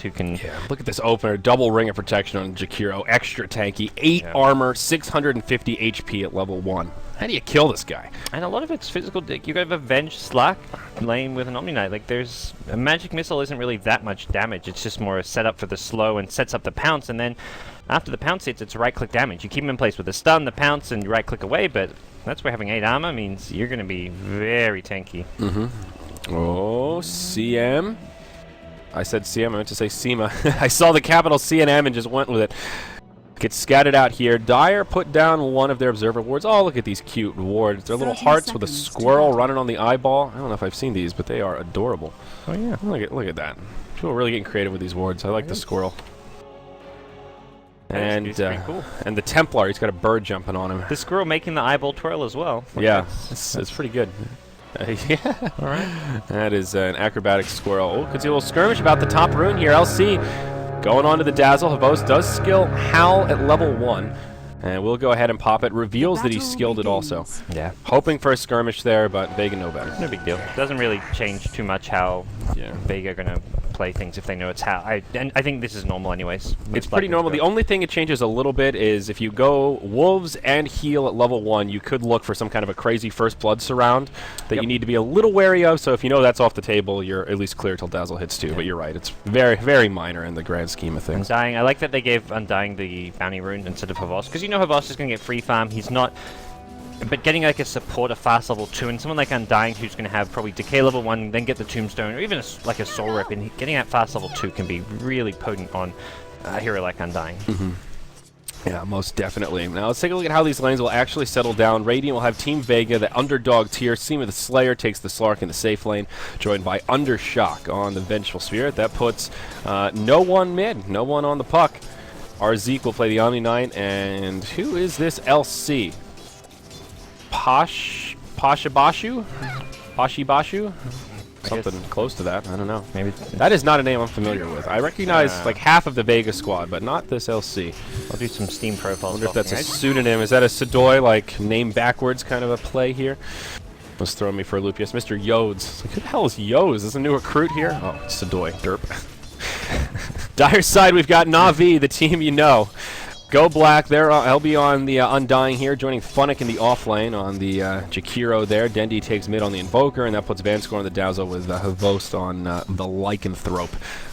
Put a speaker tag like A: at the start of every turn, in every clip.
A: who can...
B: Yeah, look at this opener. Double ring of protection on Jakiro. Extra tanky. 8 armor, 650 HP at level 1. How do you kill this guy?
A: And a lot of it's physical. You got Avenge Slack lane with an Omni Knight. Like, there's... A magic missile isn't really that much damage. It's just more a setup for the slow and sets up the pounce, and then after the pounce hits, it's right-click damage. You keep him in place with the stun, the pounce, and you right-click away, but that's where having 8 armor means you're going to be very tanky.
B: Oh, CM. I said CM, I meant to say SEMA. I saw the capital C and M and just went with it. Gets scattered out here. Dire put down one of their observer wards. Oh, look at these cute wards. They're little hearts with a squirrel running on the eyeball. I don't know if I've seen these, but they are adorable.
A: Oh, yeah.
B: Look at that. People are really getting creative with these wards. I like the squirrel. And
A: cool.
B: And the Templar, he's got a bird jumping on him.
A: The squirrel making the eyeball twirl as well.
B: Yeah, it's pretty good. Yeah.
A: All right.
B: That is an acrobatic squirrel. Oh, could see a little skirmish about the top rune here. LC going on to the Dazzle. Havos does skill Howl at level 1. And we'll go ahead and pop it. Reveals that he's skilled it also.
A: Yeah.
B: Hoping for a skirmish there, but Vega no better.
A: No big deal. Doesn't really change too much how Vega are going to play things if they know it's how. And I think this is normal anyways.
B: It's pretty normal. The only thing it changes a little bit is if you go Wolves and heal at level 1, you could look for some kind of a crazy First Blood surround that you need to be a little wary of. So if you know that's off the table, you're at least clear till Dazzle hits 2. But you're right. It's very, very minor in the grand scheme of things.
A: Undying. I like that they gave Undying the bounty rune instead of Havos, because you know Havos is going to get free farm. He's not... But getting like a support, a fast level 2, and someone like Undying who's going to have probably decay level 1, then get the Tombstone, or even like a Soul Rip, and getting that fast level 2 can be really potent on a hero like Undying.
B: Yeah, most definitely. Now let's take a look at how these lanes will actually settle down. Radiant will have Team Vega, the underdog tier. Seema the Slayer takes the Slark in the safe lane, joined by Undershock on the Vengeful Spirit. That puts no one mid, no one on the puck. Our Zeke will play the Omni Knight, and who is this LC? Pashibashu? Something close to that. I don't know.
A: Maybe
B: that is not a name I'm familiar with. I recognize like half of the Vega squad, but not this LC.
A: I'll do some Steam profiles.
B: I wonder if that's a pseudonym. Is that a Sedoy, like name backwards kind of a play here? Was throwing me for a loop. Yes, Mr. Yodes. Like, who the hell is Yodes? Is this a new recruit here? Oh, it's Sedoy. Derp. Dire side, we've got Na'Vi, the team you know. Go Black, he'll be on the Undying here, joining Funnick in the off lane on the Jakiro there. Dendi takes mid on the Invoker, and that puts Vanscore on the Dazzle with Havost on the Lycanthrope,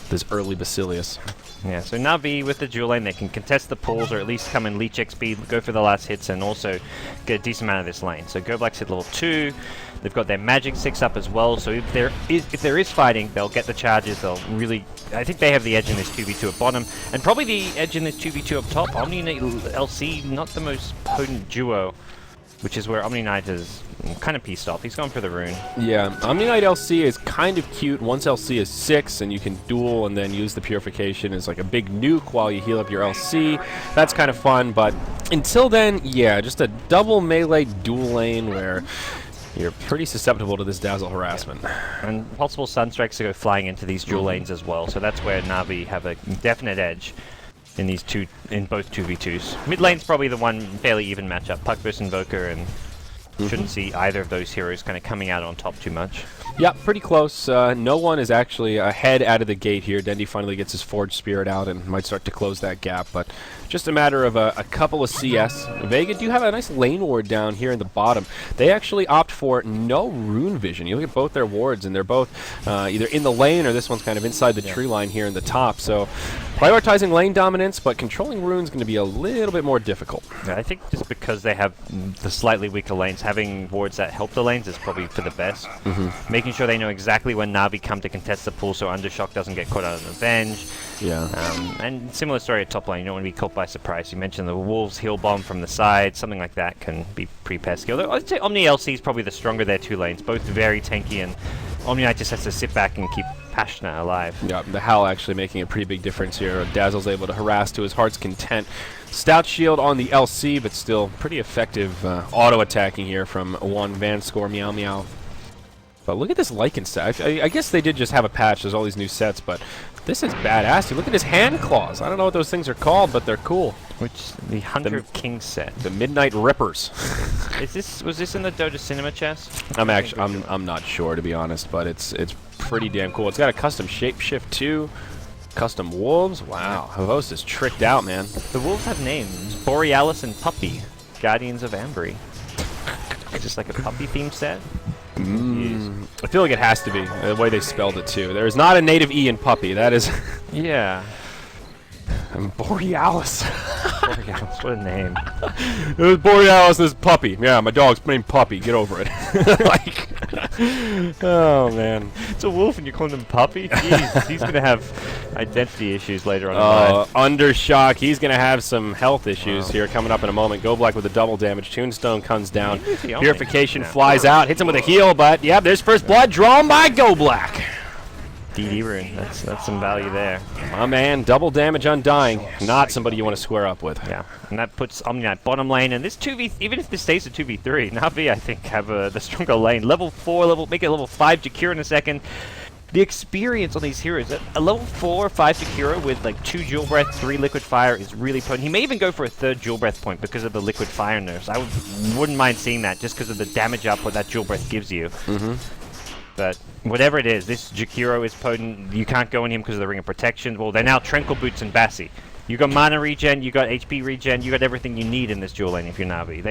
B: this early Basilius.
A: Yeah, so Na'Vi with the dual lane, they can contest the pulls or at least come and leech XP, go for the last hits, and also get a decent amount of this lane. So Go Black's hit level 2. They've got their Magic 6 up as well, so if there is fighting, they'll get the charges. They'll really... I think they have the edge in this 2v2 at bottom, and probably the edge in this 2v2 up top. Omni Knight LC, not the most potent duo, which is where Omni Knight is kind of pissed off. He's gone for the rune.
B: Yeah, Omni Knight LC is kind of cute. Once LC is 6, and you can duel and then use the Purification as like a big nuke while you heal up your LC. That's kind of fun, but until then, yeah, just a double melee dual lane where you're pretty susceptible to this Dazzle harassment.
A: And possible Sunstrikes to go flying into these dual lanes as well, so that's where Na'Vi have a definite edge in these both 2v2s. Mid lane's probably the one fairly even matchup. Puck versus Invoker, and shouldn't see either of those heroes kind of coming out on top too much.
B: Yeah, pretty close. No one is actually ahead out of the gate here. Dendi finally gets his Forged Spirit out and might start to close that gap, but just a matter of a couple of CS. Vega do have a nice lane ward down here in the bottom. They actually opt for no rune vision. You look at both their wards, and they're both either in the lane or this one's kind of inside the tree line here in the top. So prioritizing lane dominance, but controlling rune's going to be a little bit more difficult.
A: Yeah, I think just because they have the slightly weaker lanes, having wards that help the lanes is probably for the best. Making sure they know exactly when Na'Vi come to contest the pool so Undershock doesn't get caught out of an Avenge.
B: Yeah.
A: And similar story at top lane. You don't want to be caught by surprise. You mentioned the Wolves heal bomb from the side. Something like that can be pretty pesky. Although I'd say Omni LC is probably the stronger of their 2 lanes. Both very tanky, and Omni Knight just has to sit back and keep Passionate alive.
B: Yeah, the Howl actually making a pretty big difference here. Dazzle's able to harass to his heart's content. Stout shield on the LC, but still pretty effective auto-attacking here from one Vanscore Meow Meow. But look at this Lycan set. I guess they did just have a patch. There's all these new sets, but this is badass. Look at his hand claws. I don't know what those things are called, but they're cool.
A: Which the Hunter of Kings set.
B: The Midnight Rippers.
A: Was this in the Dota Cinema chest?
B: I'm not sure, to be honest, but it's pretty damn cool. It's got a custom shapeshift too. Custom wolves? Wow. Havos is tricked out, man.
A: The wolves have names. Borealis and Puppy. Guardians of Ambry. Just like a puppy themed set.
B: I feel like it has to be, the way they spelled it, too. There's not a native E in puppy. That is...
A: Yeah.
B: Borealis.
A: Borealis, what a name.
B: It was Borealis, this puppy. Yeah, my dog's named Puppy. Get over it. Like, oh, man.
A: It's a wolf and you're calling him Puppy? Jeez, he's going to have identity issues later on in life.
B: Undershock. He's going to have some health issues here coming up in a moment. Go Black with a double damage. Tombstone comes down. Purification flies out. Hits him with a heal, but, yeah, there's first blood drawn by Go Black.
A: DD rune. That's some value there.
B: My man, double damage Undying. Not somebody you want to square up with.
A: Yeah, and that puts Omni-Knight bottom lane, and this 2v, even if this stays a 2v3, Na'Vi, I think, have the stronger lane. Level 4, make it level 5 Jakiro in a second. The experience on these heroes, a level 4 or 5 Jakiro with like 2 Dual Breath, 3 Liquid Fire is really potent. He may even go for a 3rd Dual Breath point because of the Liquid Fire nerfs. I wouldn't mind seeing that just because of the damage output that Dual Breath gives you. But whatever it is, this Jakiro is potent. You can't go on him because of the Ring of Protection. Well, they're now Tranquil Boots and Bassi. You got mana regen, you got HP regen, you got everything you need in this dual lane if you're Na'Vi.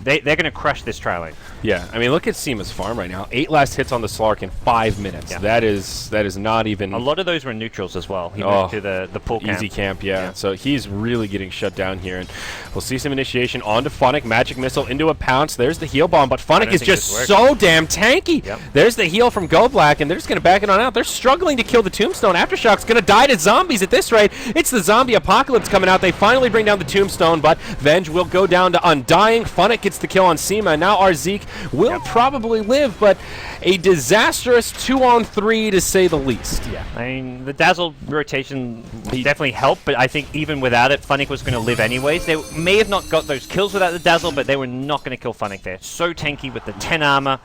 A: They're going to crush this tri lane.
B: Yeah, I mean, look at Seema's farm right now. 8 last hits on the Slark in 5 minutes. Yeah. That is not even...
A: A lot of those were neutrals as well. He moved to the pool camp.
B: Easy camp, yeah. So he's really getting shut down here. And we'll see some initiation onto Funnick. Magic Missile into a pounce. There's the heal bomb, but Funnick is just so damn tanky. Yep. There's the heal from Go Black, and they're just going to back it on out. They're struggling to kill the Tombstone. Aftershock's going to die to zombies at this rate. It's the zombie apocalypse coming out. They finally bring down the Tombstone, but Venge will go down to Undying. Funnick gets the kill on Seema, and now our Zeke will probably live, but a disastrous 2-on-3 to say the least.
A: Yeah, I mean, the Dazzle rotation definitely helped, but I think even without it, Funnick was going to live anyways. They may have not got those kills without the Dazzle, but they were not going to kill Funnick there. So tanky with the 10 armor.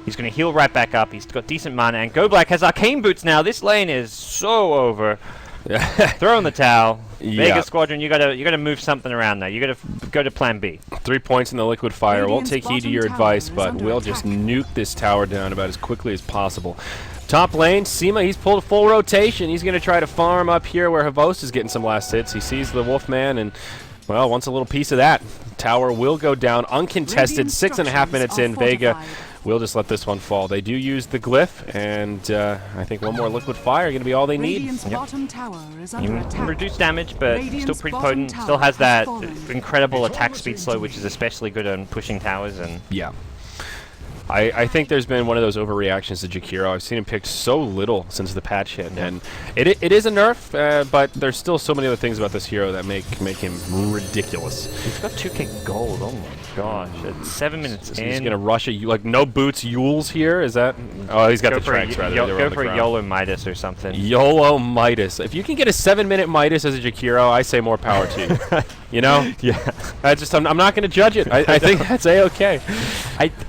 A: He's going to heal right back up. He's got decent mana, and Go Black has Arcane Boots now. This lane is so over. Throw in the towel. Vega Squadron, you gotta move something around there. You gotta go to plan B.
B: 3 points in the Liquid Fire. Won't take heed to your advice, but we'll just nuke this tower down about as quickly as possible. Top lane, Seema, he's pulled a full rotation. He's gonna try to farm up here where Havos is getting some last hits. He sees the Wolfman and, well, wants a little piece of that. Tower will go down uncontested. 6.5 minutes in. Vega will just let this one fall. They do use the glyph, and I think one more Liquid Fire going to be all they need.
A: Reduced damage, but still pretty potent. Still has that incredible attack speed slow, which is especially good on pushing towers. And
B: yeah. I think there's been one of those overreactions to Jakiro. I've seen him picked so little since the patch hit, and it is a nerf, but there's still so many other things about this hero that make him ridiculous.
A: He's got 2k gold. Oh my gosh! It's 7 minutes in.
B: He's gonna rush it. Like no boots, Yules here. Is that? Oh, he's got the tranks rather.
A: Go for a YOLO Midas or something.
B: YOLO Midas. If you can get a 7-minute Midas as a Jakiro, I say more power to you. You know?
A: Yeah.
B: I'm not gonna judge it. I think that's a-okay.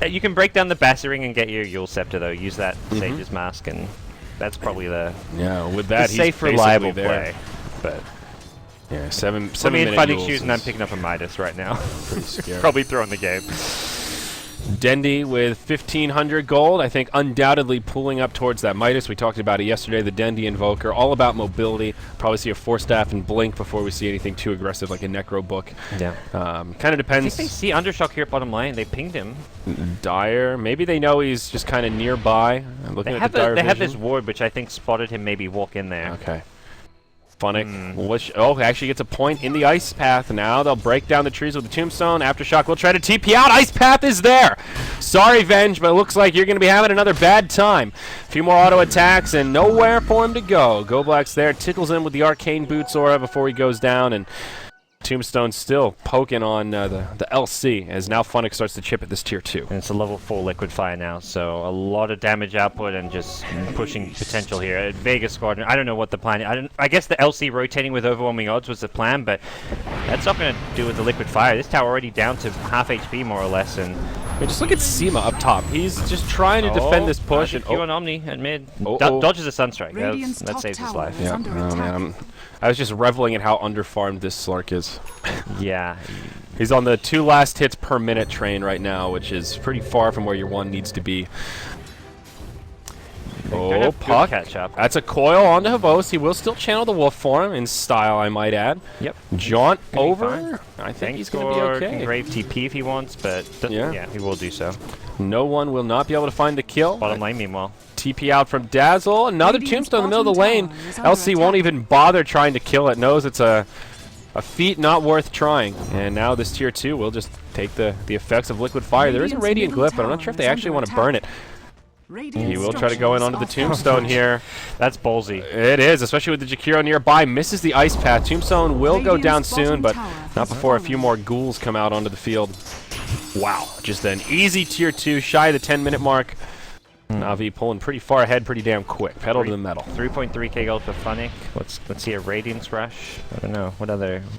A: You can break down the Bassi Ring and get your Yule Scepter though. Use that Sage's Mask, and that's probably the
B: with that
A: the safe, reliable play. But
B: yeah, 7
A: I mean,
B: minute
A: fighting
B: Yules
A: shoes, and I'm picking up a Midas right now.
B: Pretty scary.
A: Probably throwing the game.
B: Dendi with 1,500 gold, I think undoubtedly pulling up towards that Midas. We talked about it yesterday, the Dendi Invoker, all about mobility. Probably see a Force Staff and Blink before we see anything too aggressive like a Necro Book. Yeah. Kind of depends.
A: I think they see Undershock here at bottom lane. They pinged him.
B: Dire. Maybe they know he's just kind of nearby. I'm looking at the Dire
A: They have this ward, which I think spotted him maybe walk in there.
B: Okay. Funnick, actually gets a point in the Ice Path. Now they'll break down the trees with the Tombstone. Aftershock will try to TP out. Ice Path is there. Sorry, Venge, but it looks like you're going to be having another bad time. A few more auto attacks and nowhere for him to go. Go Black's there, tickles him with the Arcane Boots aura before he goes down, and Tombstone still poking on the LC as now Funnick starts to chip at this tier 2.
A: And it's a level 4 Liquid Fire now, so a lot of damage output and just pushing potential here. At Vega Squadron, I don't know what the plan is. I guess the LC rotating with overwhelming odds was the plan, but that's not going to do with the Liquid Fire. This tower already down to half HP more or less, and
B: just look at Seema up top. He's just trying to defend this push.
A: And Q on Omni at mid. Dodges a Sunstrike. That saves his life.
B: Yeah. Oh, man. I was just reveling at how underfarmed this Slark is.
A: Yeah.
B: He's on the 2 last hits per minute train right now, which is pretty far from where your 1 needs to be. Oh, Puck.
A: Catch up.
B: That's a coil onto Havos. He will still channel the wolf for him in style, I might add.
A: Yep.
B: Jaunt over.
A: Fine.
B: I think he's going to be okay.
A: Grave TP if he wants, but yeah, he will do so.
B: No one will not be able to find the kill.
A: Bottom lane, meanwhile.
B: TP out from Dazzle. Another tombstone in the middle of the lane. LC won't even bother trying to kill it. Knows it's a feat not worth trying. And now this tier 2 will just take the effects of liquid fire. There is a radiant glyph, but I'm not sure if they actually want to burn it. He will try to go in onto the tombstone here.
A: That's ballsy.
B: It is, especially with the Jakiro nearby. Misses the ice path. Tombstone will go down soon, but not before a few more ghouls come out onto the field. Wow, just an easy tier 2, shy of the 10-minute mark. Navi pulling pretty far ahead, pretty damn quick. Pedal to the metal.
A: 3.3k gold for Funnick. Let's see a Radiance Rush. I don't know.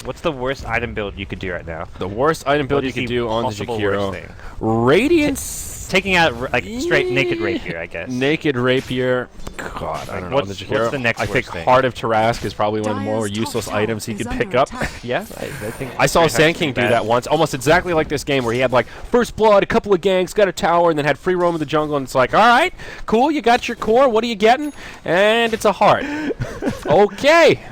A: What's the worst item build you could do right now?
B: The worst item build you could do on the
A: possible
B: Jakiro.
A: worst thing?
B: Radiance.
A: Taking out like straight naked rapier, I guess.
B: Naked rapier. God, I don't know.
A: What's the next
B: I think
A: worst thing?
B: Heart of Tarask is probably one of the more useless items he could pick up.
A: Yeah, I think.
B: I saw Sand King do that once, almost exactly like this game, where he had like first blood, a couple of ganks, got a tower, and then had free roam of the jungle. And it's like, all right, cool, you got your core. What are you getting? And it's a heart. Okay.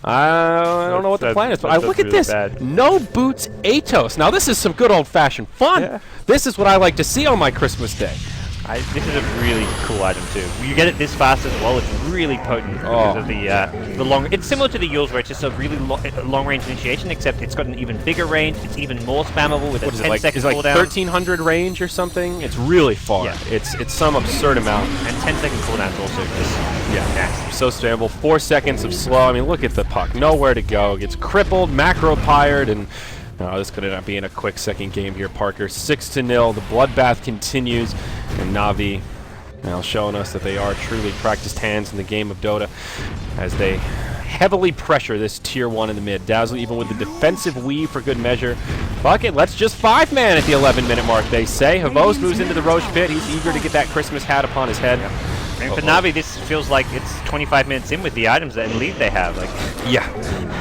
B: I don't know what the plan is, but look at this. No boots Atos. Now this is some good old-fashioned fun.
A: Yeah.
B: This is what I like to see on my Christmas day.
A: This is a really cool item too. You get it this fast as well. It's really potent because of the long. It's similar to the Yules, where it's just a really long-range initiation, except it's got an even bigger range. It's even more spammable with a 10-second
B: Is it like
A: cooldown.
B: 1300 range or something? It's really far.
A: Yeah.
B: It's some absurd amount.
A: And 10-second cooldowns also just nasty.
B: So spammable. 4 seconds of slow. I mean, look at the Puck. Nowhere to go. Gets crippled, macro-pyred, and this could end up being a quick second game here, Parker. 6-0. The bloodbath continues, and Navi now showing us that they are truly practiced hands in the game of Dota as they heavily pressure this tier 1 in the mid. Dazzle even with the defensive weave for good measure. Bucket, let's just 5-man at the 11-minute mark, they say. Havos moves into the Roche pit. He's eager to get that Christmas hat upon his head.
A: And for Navi, this feels like it's 25 minutes in with the items and lead they have. Like,
B: yeah,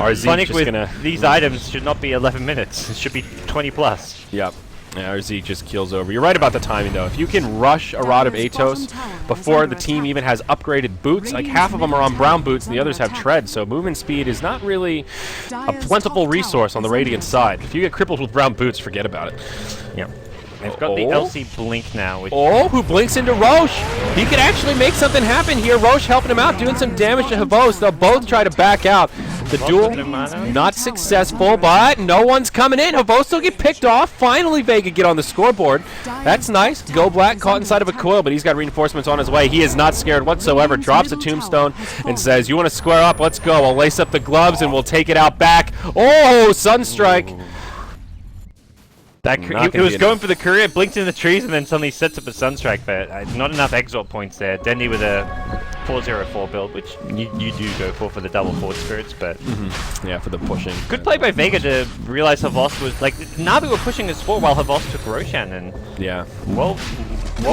B: RZ
A: Funnick
B: just
A: with
B: gonna.
A: These items should not be 11 minutes. It should be 20 plus.
B: Yep. RZ just keels over. You're right about the timing, though. If you can rush a Rod of Atos before the team even has upgraded boots, like half of them are on brown boots and the others have tread, so movement speed is not really a plentiful resource on the Radiant side. If you get crippled with brown boots, forget about it.
A: Yep. They've got the LC Blink now. Which
B: who blinks into Roche? He could actually make something happen here. Roche helping him out, doing some damage to Havos. They'll both try to back out. The duel not successful, but no one's coming in. Havos will get picked off. Finally, Vega get on the scoreboard. That's nice. Go Black caught inside of a coil, but he's got reinforcements on his way. He is not scared whatsoever. Drops a tombstone and says, "You want to square up? Let's go. I'll lace up the gloves and we'll take it out back." Oh, Sunstrike.
A: He was going for the courier, blinked in the trees, and then suddenly sets up a Sunstrike, but not enough exalt points there. Dendi with a 404 build, which you do go for the double Fort Spirits, but...
B: Yeah, for the pushing.
A: Good play by Vega to realize Havos was... Like, Navi were pushing his fort while Havos took Roshan, and...
B: Yeah.
A: Well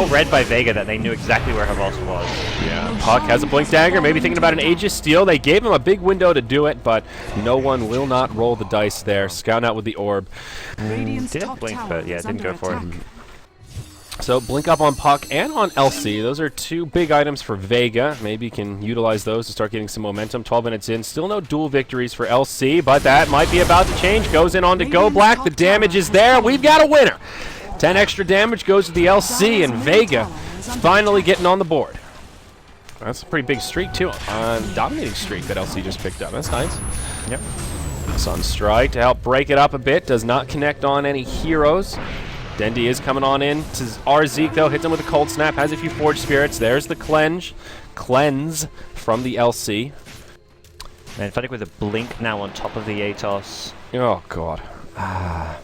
A: read by Vega that they knew exactly where Havos was.
B: Yeah. Puck has a Blink Dagger, maybe thinking about an Aegis steal. They gave him a big window to do it, but no one will not roll the dice there. Scout out with the orb.
A: Did blink, but yeah, didn't go for it.
B: So blink up on Puck and on LC. Those are two big items for Vega. Maybe you can utilize those to start getting some momentum. 12 minutes in. Still no dual victories for LC, but that might be about to change. Goes in on to Go Black. The damage is there. We've got a winner. 10 extra damage goes to the LC, and Vega finally getting on the board. That's a pretty big streak, too. Dominating streak that LC just picked up. That's nice.
A: Yep.
B: Sunstrike to help break it up a bit. Does not connect on any heroes. Dendi is coming on in to RZ, though. Hits him with a Cold Snap. Has a few Forge Spirits. There's the cleanse from the LC.
A: And Funnick with a blink now on top of the Atos.
B: Oh, God.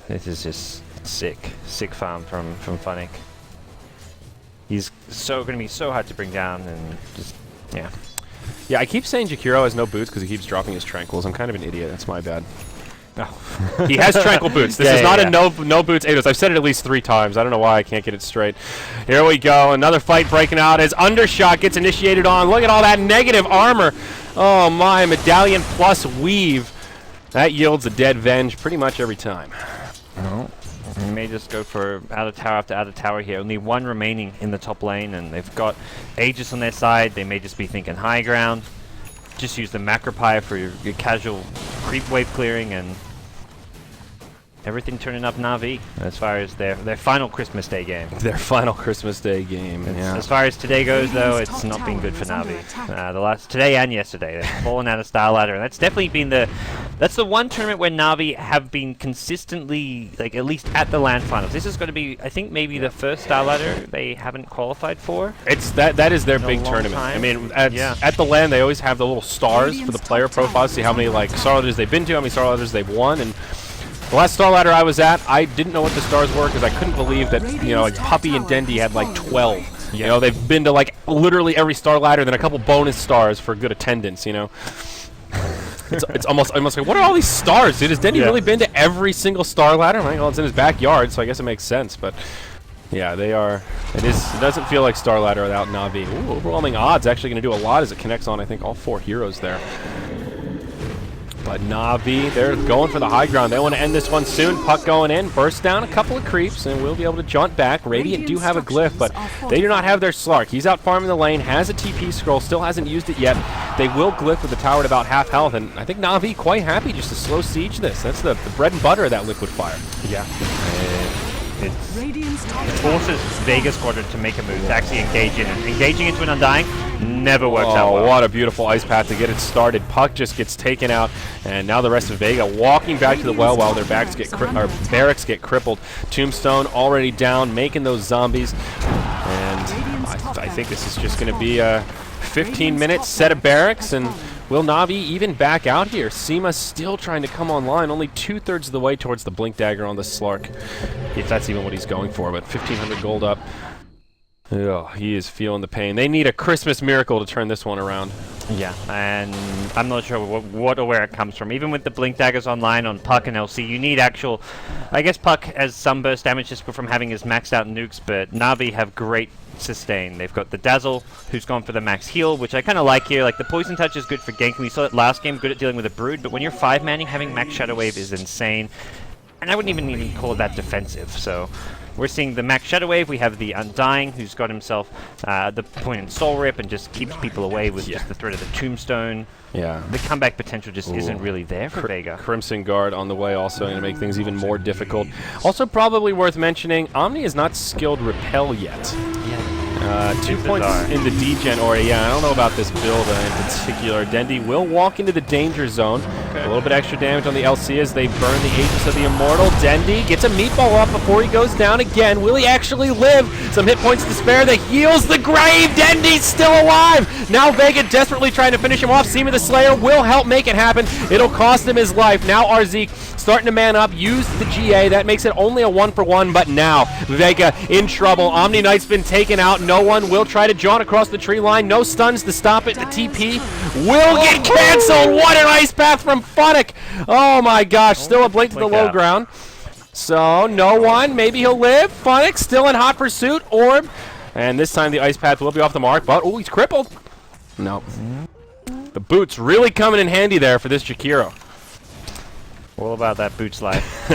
A: This is just sick farm from Funnick. He's going to be so hard to bring down, and just, yeah.
B: Yeah, I keep saying Jakiro has no boots because he keeps dropping his tranquils. I'm kind of an idiot. That's my bad. Oh. He has tranquil boots. This is not a no boots Atos. I've said it at least 3 times. I don't know why I can't get it straight. Here we go. Another fight breaking out as Undershot gets initiated on. Look at all that negative armor. Oh my, Medallion plus Weave. That yields a dead Venge pretty much every time.
A: No. They may just go for outer tower after outer tower here. Only one remaining in the top lane, and they've got Aegis on their side. They may just be thinking high ground. Just use the Macropire for your casual creep wave clearing, and everything turning up Na'Vi as far as their final Christmas Day game.
B: Their final Christmas Day game, yeah.
A: As far as today goes, though, it's not been good for Na'Vi. Today and yesterday, they've fallen out of Starladder, and that's definitely been that's the one tournament where Na'Vi have been consistently, like, at least at the LAN finals. This is going to be, I think, maybe the first Starladder they haven't qualified for.
B: It's that is their big tournament.
A: Time.
B: I mean, at the LAN, they always have the little stars for the player profiles, see how many like Starladders they've been to, how many Starladders they've won, and the last Starladder I was at, I didn't know what the stars were because I couldn't believe that, you know, like Puppy and Dendi had like 12. You know, they've been to like literally every Starladder, then a couple bonus stars for good attendance, you know. It's almost like, what are all these stars, dude? Has Dendi really been to every single Starladder? I'm like, well, it's in his backyard, so I guess it makes sense, but yeah, they are. It doesn't feel like Starladder without Na'Vi. Ooh, overwhelming odds actually going to do a lot as it connects on, I think, all 4 heroes there. But Na'Vi, they're going for the high ground. They want to end this one soon. Puck going in, burst down a couple of creeps, and we'll be able to jaunt back. Radiant do have a glyph, but they do not have their Slark. He's out farming the lane, has a TP scroll, still hasn't used it yet. They will glyph with the tower at about half health, and I think Na'Vi quite happy just to slow siege this. That's the bread and butter of that liquid fire.
A: Yeah. It forces Vega Squadron to make a move, to actually engage in it. Engaging into an Undying never works out well.
B: What a beautiful ice path to get it started. Puck just gets taken out, and now the rest of Vega walking back to the well while their barracks get crippled. Tombstone already down, making those zombies. And I think this is just going to be a 15-minute set of barracks, and will Na'Vi even back out here? Seema still trying to come online, only 2/3 of the way towards the Blink Dagger on the Slark, if that's even what he's going for, but 1,500 gold up. Oh, he is feeling the pain. They need a Christmas miracle to turn this one around.
A: Yeah, and I'm not sure what or where it comes from. Even with the Blink Daggers online on Puck and LC, you need actual... I guess Puck has some burst damage just from having his maxed out nukes, but Na'Vi have great sustain. They've got the Dazzle, who's gone for the max heal, which I kind of like here. Like, the Poison Touch is good for ganking. We saw it last game, good at dealing with a Brood, but when you're 5-manning, having max Shadow Wave is insane. And I wouldn't even call that defensive, so... We're seeing the max Shadow Wave. We have the Undying, who's got himself the point in Soul Rip and just keeps people away with just the threat of the Tombstone. Yeah. The comeback potential just isn't really there for Vega.
B: Crimson Guard on the way also going to make things even more difficult. Also probably worth mentioning, Omni is not skilled Repel yet. Yeah. 2 points in the degen, or I don't know about this build in particular. Dendi will walk into the danger zone. A little bit extra damage on the LC as they burn the Aegis of the Immortal. Dendi gets a meatball up before he goes down again. Will he actually live? Some hit points to spare. The heals the grave. Dendi's still alive. Now Vega desperately trying to finish him off. Seema the Slayer will help make it happen. It'll cost him his life. Now Arzik starting to man up. Use the GA. That makes it only a 1-for-1, but now Vega in trouble. Omni Knight's been taken out. No one will try to jaunt across the tree line. No stuns to stop it. The TP will get canceled. What an ice path from Funnick. Oh my gosh. Still a blink to the low ground. So no one. Maybe he'll live. Funnick still in hot pursuit. Orb. And this time the ice path will be off the mark. But, oh, he's crippled. No. The boots really coming in handy there for this Jakiro.
A: All about that boots life.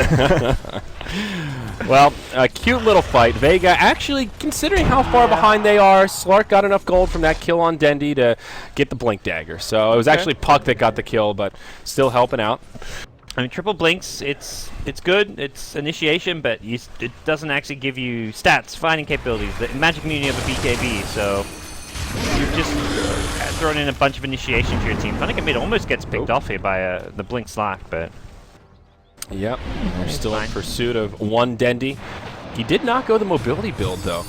B: Well, a cute little fight. Vega actually, considering how far behind they are, Slark got enough gold from that kill on Dendi to get the Blink Dagger. So it was actually Puck that got the kill, but still helping out.
A: I mean, triple blinks, it's good, it's initiation, but it doesn't actually give you stats, fighting capabilities, the magic immunity of a BKB, so you've just thrown in a bunch of initiation to your team. Funnick mid almost gets picked off here by the blink Slack, but...
B: Yep, they're still in pursuit of one Dendi. He did not go the mobility build, though.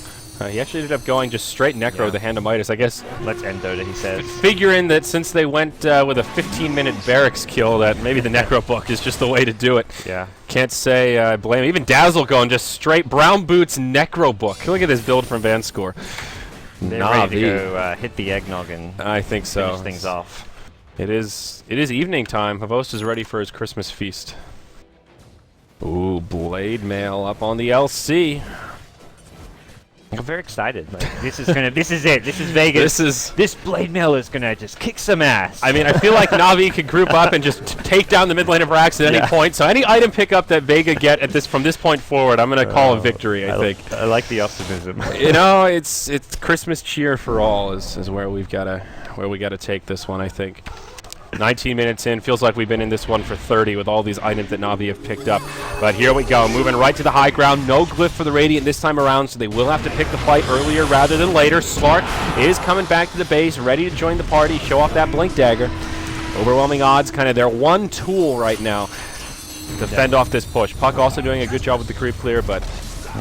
B: He actually ended up going just straight Necro with the Hand of Midas. I guess
A: let's end DotA, he says.
B: Figuring that since they went with a 15-minute barracks kill, that maybe the Necro book is just the way to do it. Yeah. Can't say I blame him. Even Dazzle going just straight Brown Boots Necro book. Look at this build from Vanscore.
A: They're ready to go hit the eggnog and
B: I think so.
A: Finish things off.
B: It is evening time. Havost is ready for his Christmas feast. Ooh, Blade Mail up on the LC.
A: I'm very excited. Like, this is it. This is Vegas. This blade mail is gonna just kick some ass.
B: I mean, I feel like Na'Vi could group up and just take down the mid lane of Rax at any point. So any item pickup that Vega get at from this point forward, I'm gonna call a victory. I think.
A: I like the optimism.
B: You know, it's Christmas cheer for all is where we gotta take this one. I think. 19 minutes in, feels like we've been in this one for 30 with all these items that Na'Vi have picked up. But here we go, moving right to the high ground. No glyph for the Radiant this time around, so they will have to pick the fight earlier rather than later. Slark is coming back to the base, ready to join the party, show off that Blink Dagger. Overwhelming odds, kind of their one tool right now to fend off this push. Puck also doing a good job with the creep clear, but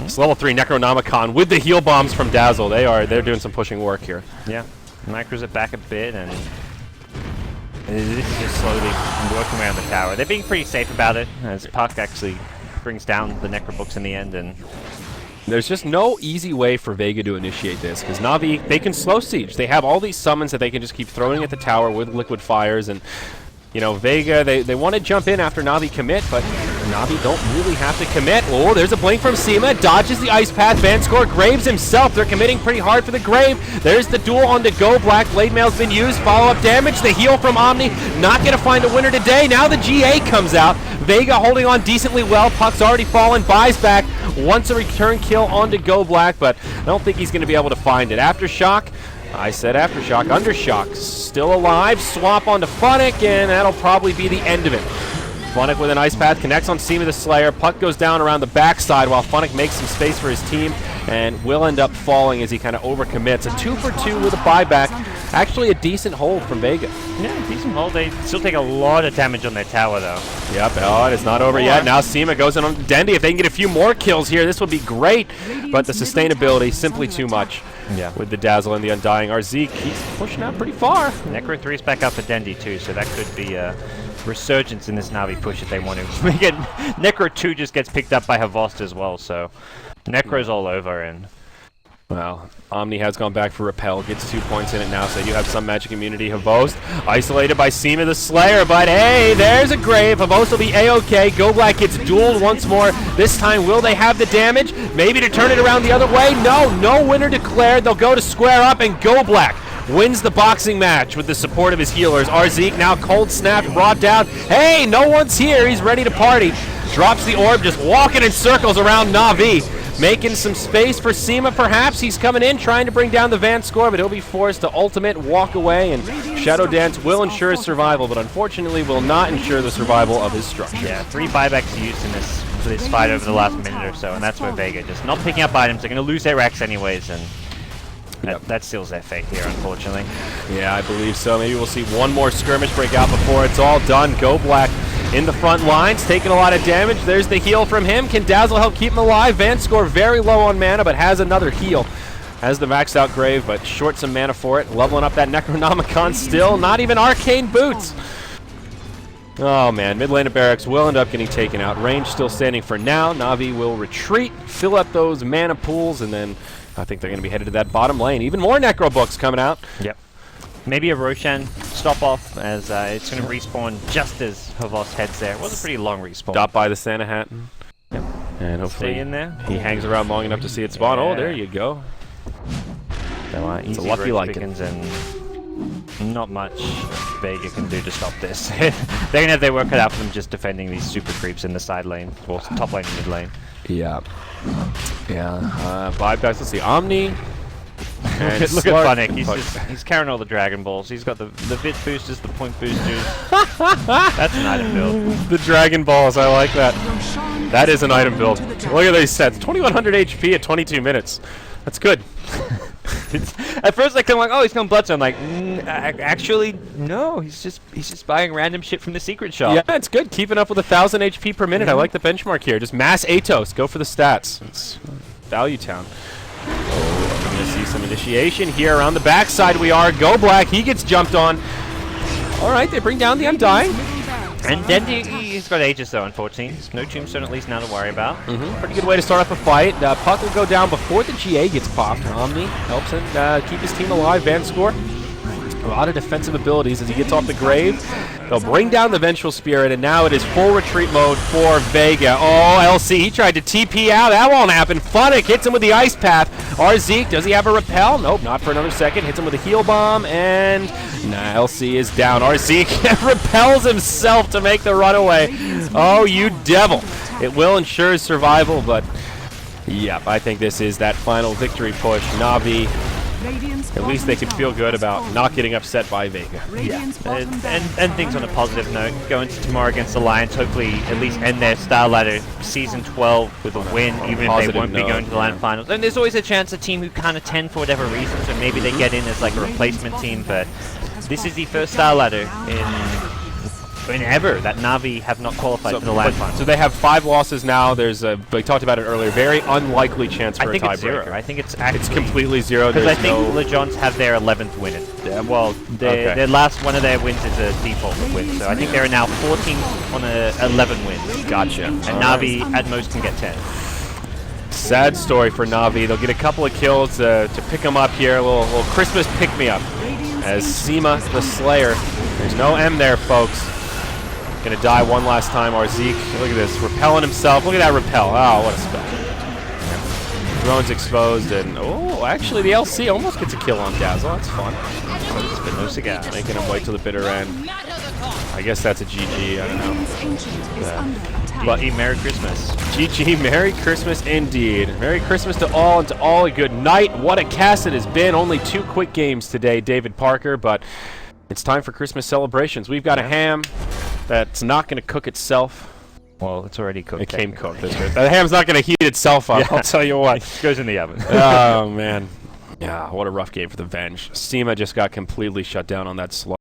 B: it's level 3 Necronomicon with the heal bombs from Dazzle. They're doing some pushing work here.
A: Yeah, micros it back a bit, and this is just slowly working around the tower. They're being pretty safe about it, as Puck actually brings down the Necrobooks in the end. And
B: there's just no easy way for Vega to initiate this, because Na'Vi, they can slow siege. They have all these summons that they can just keep throwing at the tower with liquid fires, and you know, Vega, they want to jump in after Na'Vi commit, but Na'Vi don't really have to commit. Oh, there's a blink from Seema, dodges the Ice Path, Vanscore, Graves himself. They're committing pretty hard for the Grave. There's the duel on to go. Black Blade Mail's been used, follow-up damage, the heal from Omni. Not going to find a winner today. Now the GA comes out. Vega holding on decently well. Puck's already fallen, buys back. Wants a return kill on to go Black, but I don't think he's going to be able to find it. Aftershock. I said Aftershock. Undershock still alive. Swap onto Funnick, and that'll probably be the end of it. Funnick with an Ice Path connects on Seema the Slayer. Puck goes down around the backside while Funnick makes some space for his team and will end up falling as he kind of overcommits. A 2 for 2 with a buyback. Actually a decent hold from Vega.
A: Yeah, decent hold. They still take a lot of damage on their tower, though.
B: Yep, oh, it's not over yet. Now Seema goes in on Dendi. If they can get a few more kills here, this would be great. But the sustainability, simply too much. Yeah, with the Dazzle and the Undying. Arzeek keeps pushing out pretty far.
A: Necro 3's back up for Dendi too, so that could be a resurgence in this Na'Vi push if they want to. Necro 2 just gets picked up by Havost as well, so Necro's all over. And
B: well, Omni has gone back for Repel, gets 2 points in it now, so they do have some magic immunity. Havost isolated by Seema the Slayer, but hey, there's a Grave. Havost will be A-OK. Go Black gets dueled once more. This time, will they have the damage? Maybe to turn it around the other way? No winner declared. They'll go to square up, and Go Black wins the boxing match with the support of his healers. Arzeek now cold snapped, brought down. Hey, no one's here. He's ready to party. Drops the orb, just walking in circles around Na'Vi. Making some space for Seema, perhaps. He's coming in, trying to bring down the Vanscore, but he'll be forced to ultimate, walk away, and Shadow Dance will ensure his survival, but unfortunately will not ensure the survival of his structure.
A: Yeah, 3 buybacks used in this fight over the last minute or so, and that's where Vega just not picking up items. They're going to lose their Rex anyways, and that seals their fate here, unfortunately.
B: Yeah, I believe so. Maybe we'll see one more skirmish break out before it's all done. Go Black in the front lines, taking a lot of damage. There's the heal from him. Can Dazzle help keep him alive? Vanscore very low on mana, but has another heal. Has the maxed out Grave, but short some mana for it. Leveling up that Necronomicon still. Not even Arcane Boots. Oh man, mid lane of Barracks will end up getting taken out. Range still standing for now. Na'Vi will retreat, fill up those mana pools, and then I think they're going to be headed to that bottom lane. Even more Necro books coming out.
A: Yep. Maybe a Roshan stop off as it's going to respawn just as Havost heads there. It was a pretty long respawn.
B: Stop by the Santa Hat.
A: Yep.
B: And hopefully
A: stay in there.
B: He hangs around long enough to see it spawn. Yeah. Oh, there you go.
A: So
B: it's
A: easy
B: a lucky like
A: and not much Vega can do to stop this. They're going to have their work cut out for them just defending these super creeps in the side lane, or top lane and mid lane.
B: Yeah. Yeah. Buybacks. Let's see. Omni.
A: Look at Funnick. He's carrying all the Dragon Balls. He's got the bit boosters, the point boosters. That's an item build.
B: The Dragon Balls. I like that. That is an item build. Look at these sets. 2100 HP at 22 minutes. That's good.
A: At first, like, I'm like, oh, he's going Bloodstone. Like, actually, no. He's just buying random shit from the secret shop.
B: Yeah, it's good. Keeping up with 1,000 HP per minute. I like the benchmark here. Just mass Atos. Go for the stats. It's Value Town. Oh, we're going to see some initiation here around the backside. We are. Go Black. He gets jumped on. All right, they bring down the Undying.
A: And Dendi, he's got Aegis though, unfortunately. No Tombstone at least now to worry about.
B: Pretty good way to start off a fight. Puck will go down before the GA gets popped. Omni helps him keep his team alive. Vanscore. A lot of defensive abilities as he gets off the Grave. They'll bring down the Vengeful Spirit, and now it is full retreat mode for Vega. Oh, LC, he tried to TP out. That won't happen. Funnick hits him with the Ice Path. Zeke, does he have a repel? Nope, not for another second. Hits him with a heal bomb, and LC is down. Zeke repels himself to make the runaway. Oh, you devil. It will ensure his survival, but yep, I think this is that final victory push. Na'Vi, at least they can feel good about not getting upset by Vega.
A: Yeah, and things on a positive note. Go into tomorrow against the Lions, hopefully at least end their Starladder Season 12 with a win, even if they won't be going to the Land Finals. And there's always a chance a team who kind of tend for whatever reason, so maybe they get in as like a replacement team, but this is the first Starladder in ever that Na'Vi have not qualified for the Land Finals.
B: So they have 5 losses now. There's a, we talked about it earlier, very unlikely chance for a tiebreaker.
A: I think it's 0. I think it's
B: completely 0.
A: Because I think LeJohns have their 11th win. Well, their last one of their wins is a default win. So I think they're now 14 on 11 wins.
B: Gotcha.
A: And Na'Vi at most can get 10.
B: Sad story for Na'Vi. They'll get a couple of kills to pick them up here. A little Christmas pick-me-up. As Seema, the Slayer. There's no M there, folks. Gonna die one last time. Zeke, look at this, repelling himself. Look at that repel. Oh, what a spell. Drone's exposed, and actually the LC almost gets a kill on Dazzle. That's fun. Making him wait till the bitter end. I guess that's a GG. I don't know.
A: GG, Merry Christmas.
B: GG, Merry Christmas indeed. Merry Christmas to all, and to all a good night. What a cast it has been. Only 2 quick games today, David Parker, but it's time for Christmas celebrations. We've got a ham that's not going to cook itself.
A: Well, it's already cooked.
B: It came cooked. That's right. The ham's not going to heat itself up, I'll tell you what.
A: It goes in the oven.
B: Oh, man. Yeah, what a rough game for the Venge. Seema just got completely shut down on that slot.